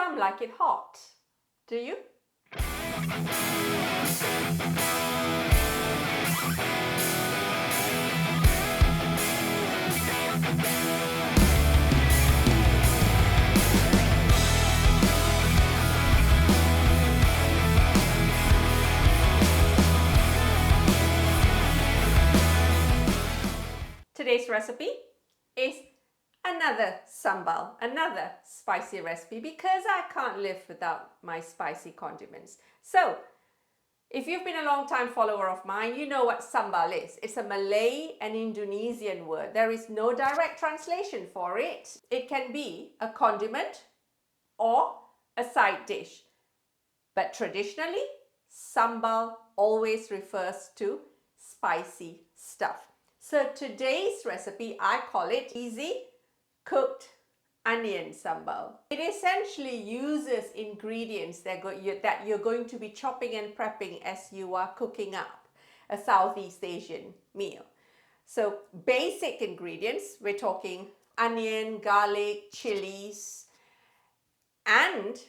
Some like it hot. Do you? Today's recipe is another sambal, another spicy recipe, because I can't live without my spicy condiments. So, if you've been a long time follower of mine, you know what sambal is. It's a Malay and Indonesian word. There is no direct translation for it. It can be a condiment or a side dish. But traditionally, sambal always refers to spicy stuff. So today's recipe, I call it easy cooked onion sambal. It essentially uses ingredients that you're going to be chopping and prepping as you are cooking up a Southeast Asian meal. So basic ingredients, we're talking onion, garlic, chilies, and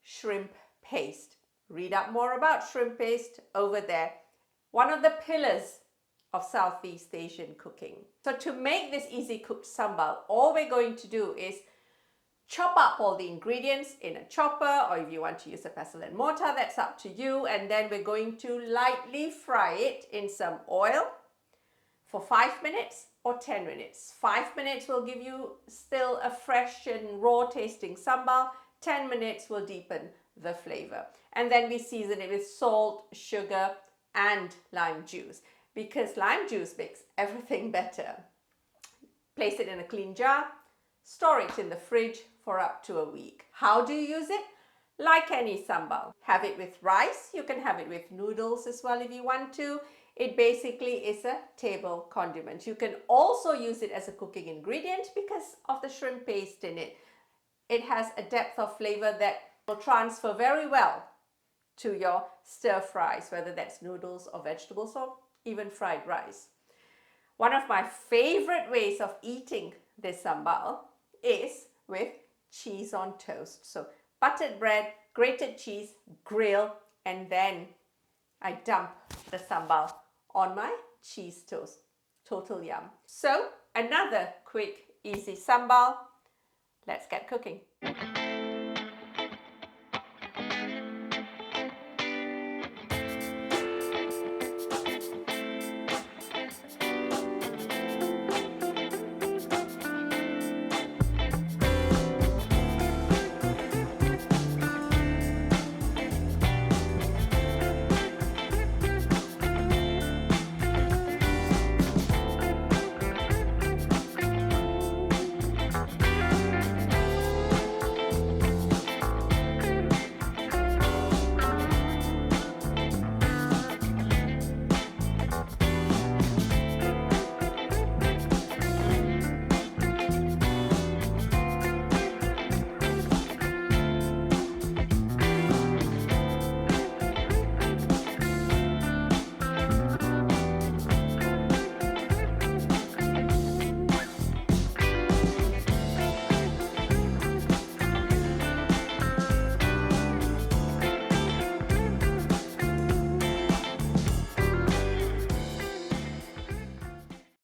shrimp paste. Read up more about shrimp paste over there. One of the pillars of Southeast Asian cooking. So to make this easy cooked sambal, all we're going to do is chop up all the ingredients in a chopper, or if you want to use a pestle and mortar, that's up to you. And then we're going to lightly fry it in some oil for 5 minutes or 10 minutes. 5 minutes will give you still a fresh and raw tasting sambal. 10 minutes will deepen the flavor. And then we season it with salt, sugar, and lime juice, because lime juice makes everything better. Place it in a clean jar, store it in the fridge for up to a week. How do you use it? Like any sambal. Have it with rice. You can have it with noodles as well if you want to. It basically is a table condiment. You can also use it as a cooking ingredient because of the shrimp paste in it. It has a depth of flavor that will transfer very well to your stir fries, whether that's noodles or vegetables or even fried rice. One of my favorite ways of eating this sambal is with cheese on toast. So buttered bread, grated cheese, grill, and then I dump the sambal on my cheese toast. Total yum. So another quick, easy sambal. Let's get cooking.